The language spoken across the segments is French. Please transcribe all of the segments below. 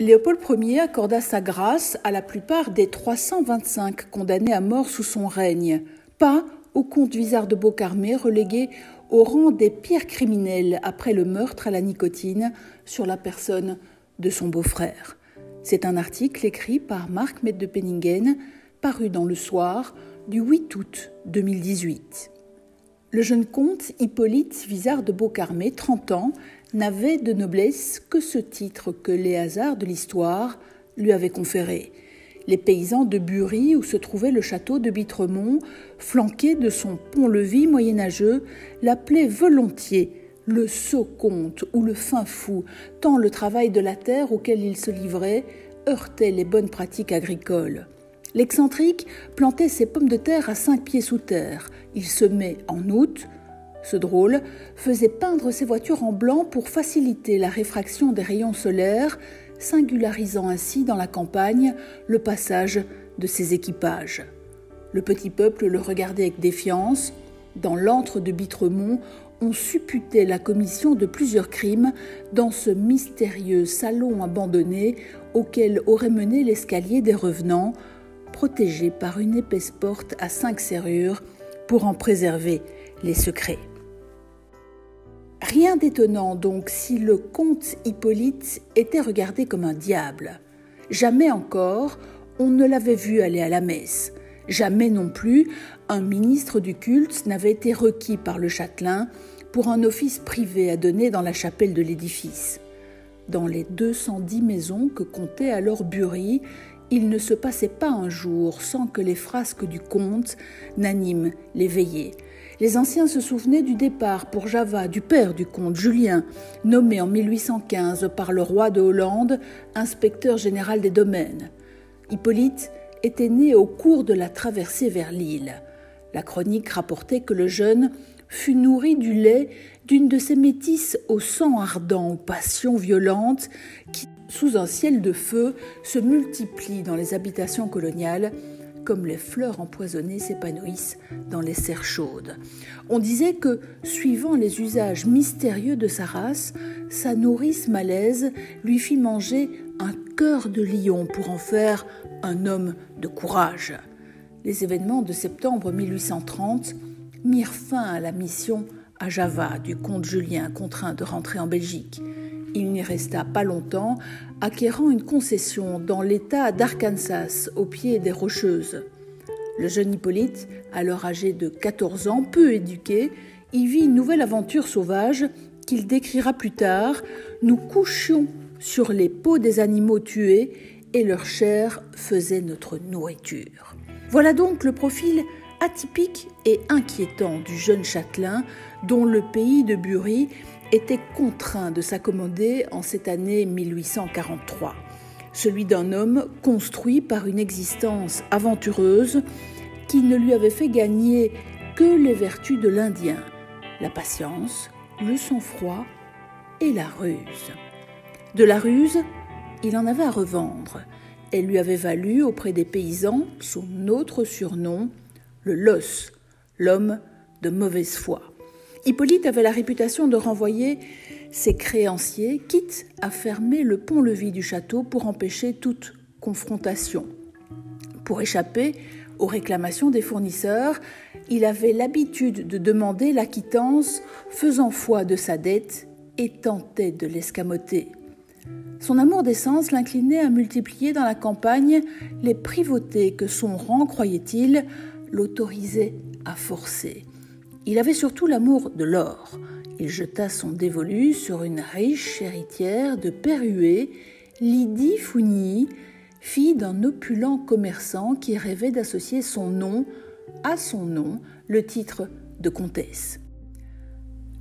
Léopold Ier accorda sa grâce à la plupart des 325 condamnés à mort sous son règne, pas au comte Vizard de Beaucarmé, relégué au rang des pires criminels après le meurtre à la nicotine sur la personne de son beau-frère. C'est un article écrit par Marc Mette de Penningen, paru dans Le Soir du 8 août 2018. Le jeune comte Hippolyte Vizard de Beaucarmé, 30 ans, n'avait de noblesse que ce titre que les hasards de l'histoire lui avaient conféré. Les paysans de Bury, où se trouvait le château de Bitremont, flanqué de son pont-levis moyenâgeux, l'appelaient volontiers le sot comte ou le fin fou, tant le travail de la terre auquel il se livrait heurtait les bonnes pratiques agricoles. L'excentrique plantait ses pommes de terre à 5 pieds sous terre. Il semait en août. Ce drôle faisait peindre ses voitures en blanc pour faciliter la réfraction des rayons solaires, singularisant ainsi dans la campagne le passage de ses équipages. Le petit peuple le regardait avec défiance. Dans l'antre de Bitremont, on supputait la commission de plusieurs crimes dans ce mystérieux salon abandonné auquel aurait mené l'escalier des revenants, protégé par une épaisse porte à 5 serrures pour en préserver les secrets. Rien d'étonnant donc si le comte Hippolyte était regardé comme un diable. Jamais encore on ne l'avait vu aller à la messe. Jamais non plus un ministre du culte n'avait été requis par le châtelain pour un office privé à donner dans la chapelle de l'édifice. Dans les 210 maisons que comptait alors Bury, il ne se passait pas un jour sans que les frasques du comte n'animent les veillées. Les anciens se souvenaient du départ pour Java du père du comte, Julien, nommé en 1815 par le roi de Hollande inspecteur général des domaines. Hippolyte était né au cours de la traversée vers l'île. La chronique rapportait que le jeune fut nourri du lait d'une de ces métisses au sang ardent, aux passions violentes, qui, sous un ciel de feu, se multiplient dans les habitations coloniales, comme les fleurs empoisonnées s'épanouissent dans les serres chaudes. On disait que, suivant les usages mystérieux de sa race, sa nourrice malaise lui fit manger un cœur de lion pour en faire un homme de courage. Les événements de septembre 1830 mirent fin à la mission à Java du comte Julien, contraint de rentrer en Belgique. Il n'y resta pas longtemps, acquérant une concession dans l'État d'Arkansas, au pied des Rocheuses. Le jeune Hippolyte, alors âgé de 14 ans, peu éduqué, y vit une nouvelle aventure sauvage qu'il décrira plus tard. Nous couchions sur les peaux des animaux tués et leur chair faisait notre nourriture. Voilà donc le profil atypique et inquiétant du jeune châtelain dont le pays de Bury était contraint de s'accommoder en cette année 1843. Celui d'un homme construit par une existence aventureuse qui ne lui avait fait gagner que les vertus de l'Indien, la patience, le sang-froid et la ruse. De la ruse, il en avait à revendre. Elle lui avait valu auprès des paysans son autre surnom, le Los, l'homme de mauvaise foi. Hippolyte avait la réputation de renvoyer ses créanciers, quitte à fermer le pont-levis du château pour empêcher toute confrontation. Pour échapper aux réclamations des fournisseurs, il avait l'habitude de demander la quittance, faisant foi de sa dette et tentait de l'escamoter. Son amour d'essence l'inclinait à multiplier dans la campagne les privautés que son rang, croyait-il, l'autorisait à forcer. Il avait surtout l'amour de l'or. Il jeta son dévolu sur une riche héritière de Perruet, Lydie Fougny, fille d'un opulent commerçant qui rêvait d'associer à son nom le titre de comtesse.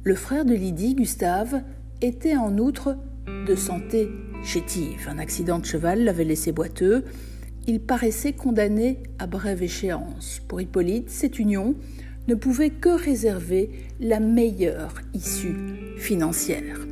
Le frère de Lydie, Gustave, était en outre de santé chétive. Un accident de cheval l'avait laissé boiteux. Il paraissait condamné à brève échéance. Pour Hippolyte, cette union ne pouvait que réserver la meilleure issue financière.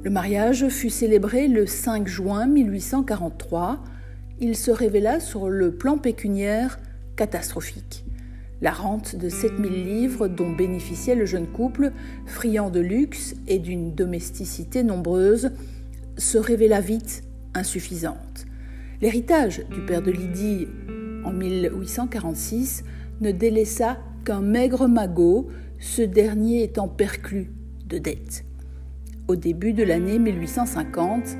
Le mariage fut célébré le 5 juin 1843. Il se révéla sur le plan pécuniaire catastrophique. La rente de 7000 livres dont bénéficiait le jeune couple, friand de luxe et d'une domesticité nombreuse, se révéla vite insuffisante. L'héritage du père de Lydie en 1846 ne délaissa qu'un maigre magot, ce dernier étant perclus de dettes. Au début de l'année 1850,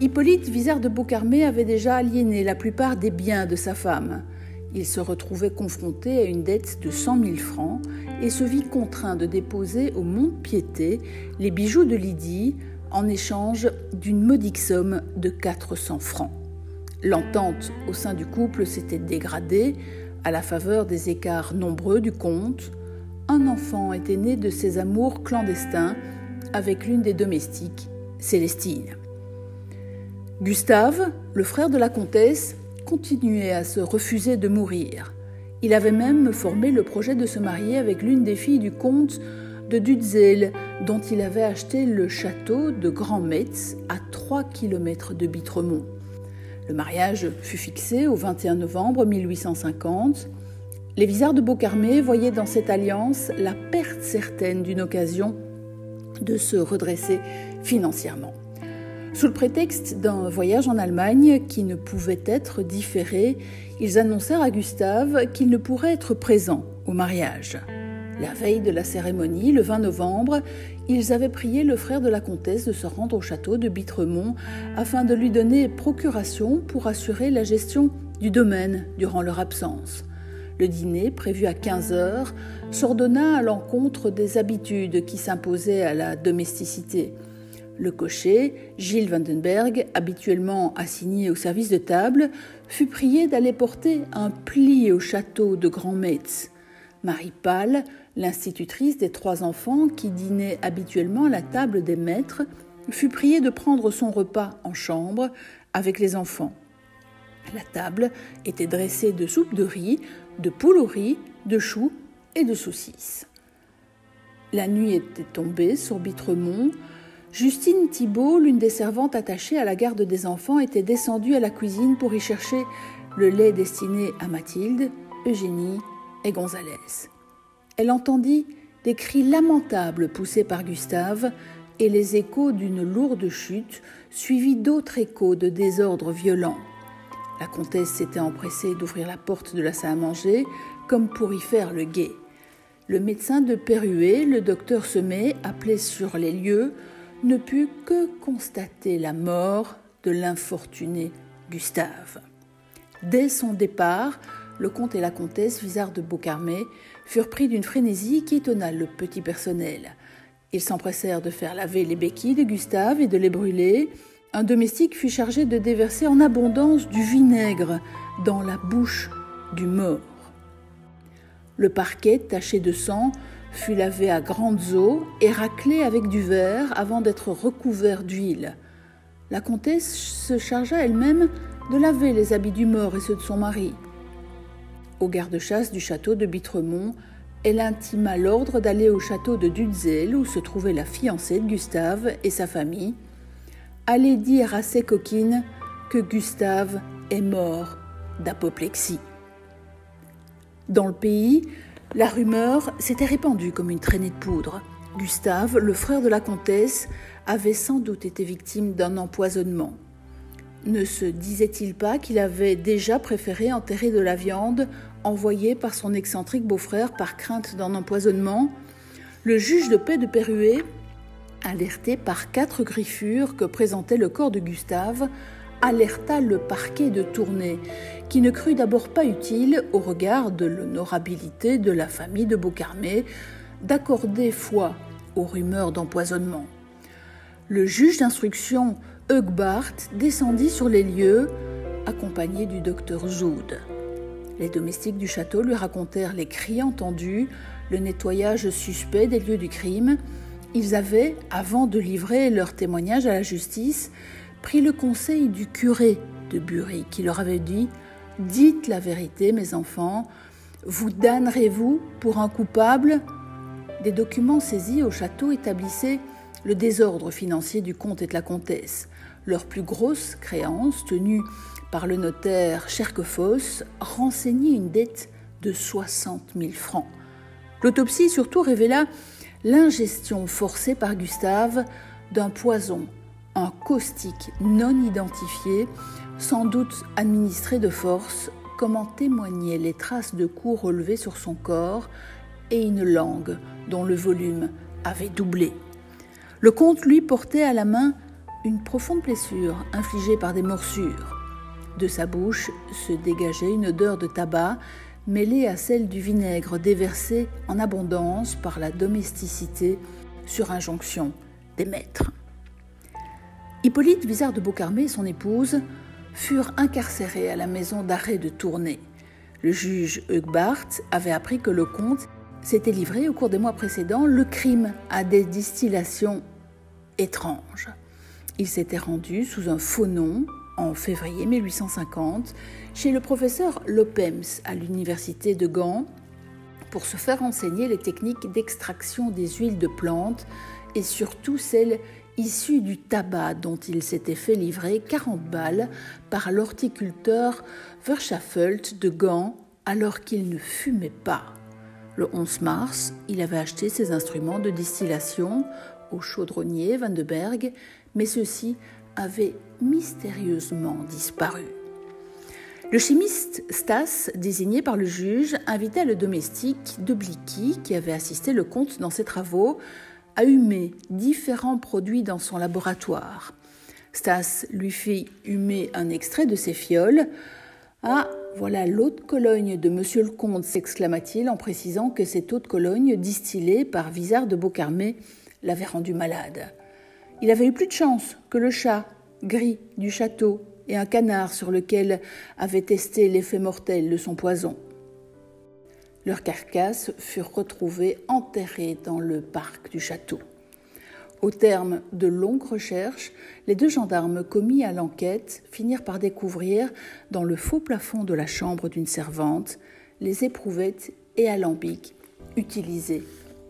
Hippolyte Vizard de Beaucarmé avait déjà aliéné la plupart des biens de sa femme. Il se retrouvait confronté à une dette de 100 000 francs et se vit contraint de déposer au Mont-de-Piété les bijoux de Lydie en échange d'une modique somme de 400 francs. L'entente au sein du couple s'était dégradée à la faveur des écarts nombreux du comte. Un enfant était né de ses amours clandestins avec l'une des domestiques, Célestine. Gustave, le frère de la comtesse, continuait à se refuser de mourir. Il avait même formé le projet de se marier avec l'une des filles du comte de Dutzel, dont il avait acheté le château de Grand-Metz à 3 km de Bitremont. Le mariage fut fixé au 21 novembre 1850. Les Vizard de Beaucarmé voyaient dans cette alliance la perte certaine d'une occasion de se redresser financièrement. Sous le prétexte d'un voyage en Allemagne qui ne pouvait être différé, ils annoncèrent à Gustave qu'il ne pourrait être présent au mariage. La veille de la cérémonie, le 20 novembre, ils avaient prié le frère de la comtesse de se rendre au château de Bitremont afin de lui donner procuration pour assurer la gestion du domaine durant leur absence. Le dîner, prévu à 15h, s'ordonna à l'encontre des habitudes qui s'imposaient à la domesticité. Le cocher, Gilles Vandenberg, habituellement assigné au service de table, fut prié d'aller porter un pli au château de Grand-Metz. Marie Palle, l'institutrice des 3 enfants qui dînaient habituellement à la table des maîtres, fut priée de prendre son repas en chambre avec les enfants. La table était dressée de soupe de riz, de poule au riz, de choux et de saucisses. La nuit était tombée sur Bitremont. Justine Thibault, l'une des servantes attachées à la garde des enfants, était descendue à la cuisine pour y chercher le lait destiné à Mathilde, Eugénie et Gonzalès. Elle entendit des cris lamentables poussés par Gustave et les échos d'une lourde chute, suivis d'autres échos de désordre violent. La comtesse s'était empressée d'ouvrir la porte de la salle à manger, comme pour y faire le guet. Le médecin de Perruet, le docteur Semet, appelé sur les lieux, ne put que constater la mort de l'infortuné Gustave. Dès son départ, le comte et la comtesse Vizard de Beaucarmé furent pris d'une frénésie qui étonna le petit personnel. Ils s'empressèrent de faire laver les béquilles de Gustave et de les brûler. Un domestique fut chargé de déverser en abondance du vinaigre dans la bouche du mort. Le parquet, taché de sang, fut lavé à grandes eaux et raclé avec du verre avant d'être recouvert d'huile. La comtesse se chargea elle-même de laver les habits du mort et ceux de son mari. Au garde-chasse du château de Bitremont, elle intima l'ordre d'aller au château de Dutzel, où se trouvait la fiancée de Gustave et sa famille. Allez dire à ces coquines que Gustave est mort d'apoplexie. Dans le pays, la rumeur s'était répandue comme une traînée de poudre. Gustave, le frère de la comtesse, avait sans doute été victime d'un empoisonnement. Ne se disait-il pas qu'il avait déjà préféré enterrer de la viande envoyée par son excentrique beau-frère par crainte d'un empoisonnement? Le juge de paix de Perruet, alerté par 4 griffures que présentait le corps de Gustave, alerta le parquet de Tournai, qui ne crut d'abord pas utile, au regard de l'honorabilité de la famille de Beaucarmé, d'accorder foi aux rumeurs d'empoisonnement. Le juge d'instruction Heugbart descendit sur les lieux, accompagné du docteur Joude. Les domestiques du château lui racontèrent les cris entendus, le nettoyage suspect des lieux du crime. Ils avaient, avant de livrer leur témoignage à la justice, pris le conseil du curé de Bury, qui leur avait dit « Dites la vérité, mes enfants, vous damnerez-vous pour un coupable ?» Des documents saisis au château établissaient le désordre financier du comte et de la comtesse. Leur plus grosse créance, tenue par le notaire Cherquefosse, renseignait une dette de 60 000 francs. L'autopsie surtout révéla l'ingestion forcée par Gustave d'un poison un caustique non identifié, sans doute administré de force, comme en témoignaient les traces de coups relevés sur son corps et une langue dont le volume avait doublé. Le comte, lui, portait à la main une profonde blessure infligée par des morsures. De sa bouche se dégageait une odeur de tabac mêlée à celle du vinaigre déversé en abondance par la domesticité sur injonction des maîtres. Hippolyte Vizard de Beaucarmé et son épouse furent incarcérés à la maison d'arrêt de Tournai. Le juge Huguebart avait appris que le comte s'était livré au cours des mois précédents le crime à des distillations étranges. Il s'était rendu sous un faux nom en février 1850 chez le professeur Lopems à l'université de Gand pour se faire enseigner les techniques d'extraction des huiles de plantes et surtout celles issues du tabac dont il s'était fait livrer 40 balles par l'horticulteur Verschaffelt de Gand alors qu'il ne fumait pas. Le 11 mars, il avait acheté ses instruments de distillation au chaudronnier Van de Berg, mais ceux-ci avaient mystérieusement disparu. Le chimiste Stas, désigné par le juge, invita le domestique de Blicky, qui avait assisté le comte dans ses travaux, à humer différents produits dans son laboratoire. Stas lui fit humer un extrait de ses fioles. « Ah, voilà l'eau de Cologne de monsieur le comte », s'exclama-t-il en précisant que cette eau de Cologne distillée par Vizard de Beaucarmé l'avait rendu malade. Il avait eu plus de chance que le chat gris du château et un canard sur lequel avait testé l'effet mortel de son poison. Leurs carcasses furent retrouvées enterrées dans le parc du château. Au terme de longues recherches, les 2 gendarmes commis à l'enquête finirent par découvrir, dans le faux plafond de la chambre d'une servante, les éprouvettes et alambics utilisés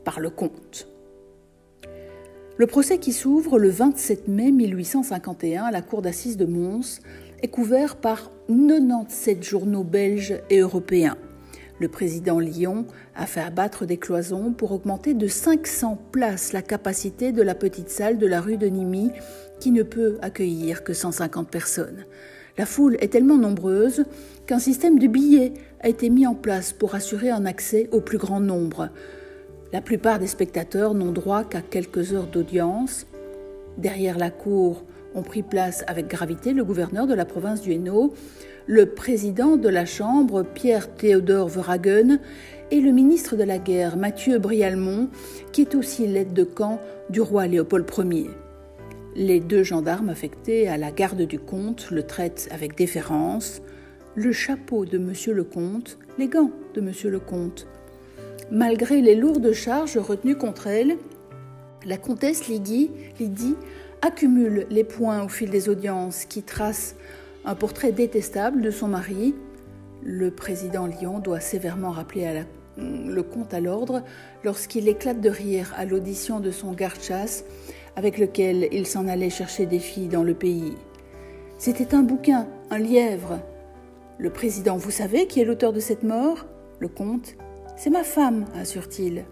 par le comte. Le procès qui s'ouvre le 27 mai 1851 à la cour d'assises de Mons est couvert par 97 journaux belges et européens. Le président Lyon a fait abattre des cloisons pour augmenter de 500 places la capacité de la petite salle de la rue de Nimy qui ne peut accueillir que 150 personnes. La foule est tellement nombreuse qu'un système de billets a été mis en place pour assurer un accès au plus grand nombre. La plupart des spectateurs n'ont droit qu'à quelques heures d'audience. Derrière la cour ont pris place avec gravité le gouverneur de la province du Hainaut, le président de la Chambre, Pierre-Théodore Verhagen, et le ministre de la Guerre, Mathieu Brialmont, qui est aussi l'aide de camp du roi Léopold Ier. Les 2 gendarmes affectés à la garde du comte le traitent avec déférence. Le chapeau de monsieur le comte, les gants de monsieur le comte. Malgré les lourdes charges retenues contre elle, la comtesse Lydie accumule les points au fil des audiences qui tracent un portrait détestable de son mari. Le président Lyon doit sévèrement rappeler le comte à l'ordre lorsqu'il éclate de rire à l'audition de son garde-chasse avec lequel il s'en allait chercher des filles dans le pays. C'était un bouquin, un lièvre. Le président, vous savez qui est l'auteur de cette mort ? Le comte. C'est ma femme, assure-t-il.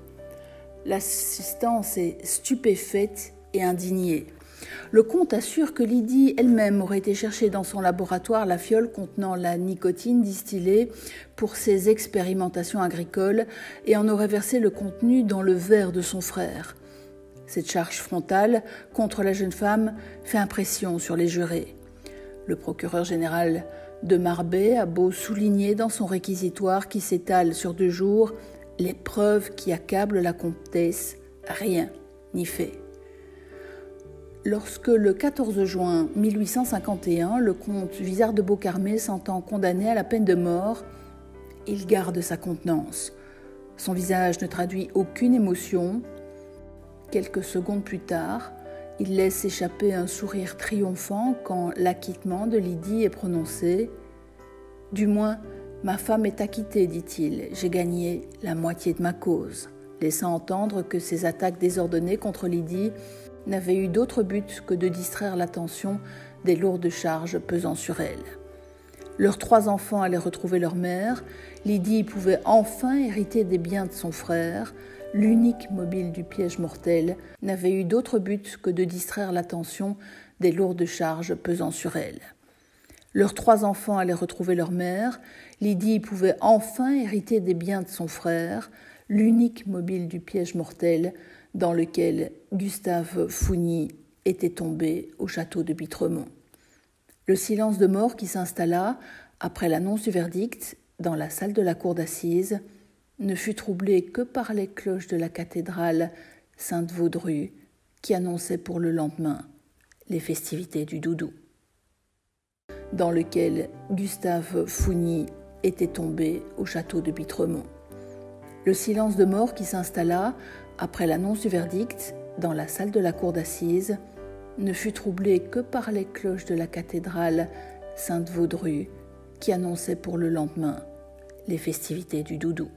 L'assistance est stupéfaite et indignée. Le comte assure que Lydie elle-même aurait été chercher dans son laboratoire la fiole contenant la nicotine distillée pour ses expérimentations agricoles et en aurait versé le contenu dans le verre de son frère. Cette charge frontale contre la jeune femme fait impression sur les jurés. Le procureur général de Marbais a beau souligner dans son réquisitoire qui s'étale sur 2 jours les preuves qui accablent la comtesse, rien n'y fait. Lorsque le 14 juin 1851, le comte Vizard de Beaucarmé s'entend condamné à la peine de mort, il garde sa contenance. Son visage ne traduit aucune émotion. Quelques secondes plus tard, il laisse échapper un sourire triomphant quand l'acquittement de Lydie est prononcé. « Du moins, ma femme est acquittée, dit-il, j'ai gagné la moitié de ma cause », laissant entendre que ses attaques désordonnées contre Lydie n'avaient eu d'autre but que de distraire l'attention des lourdes charges pesant sur elle. Leurs 3 enfants allaient retrouver leur mère, Lydie pouvait enfin hériter des biens de son frère. L'unique mobile du piège mortel n'avait eu d'autre but que de distraire l'attention des lourdes charges pesant sur elle. Leurs 3 enfants allaient retrouver leur mère, Lydie pouvait enfin hériter des biens de son frère, l'unique mobile du piège mortel dans lequel Gustave Fougny était tombé au château de Bitremont. Le silence de mort qui s'installa, après l'annonce du verdict, dans la salle de la cour d'assises, ne fut troublé que par les cloches de la cathédrale Sainte-Vaudrue qui annonçaient pour le lendemain les festivités du Doudou, dans lequel Gustave Fougny était tombé au château de Bitremont. Le silence de mort qui s'installa, après l'annonce du verdict, dans la salle de la cour d'assises, ne fut troublé que par les cloches de la cathédrale Sainte-Vaudrue qui annonçaient pour le lendemain les festivités du Doudou.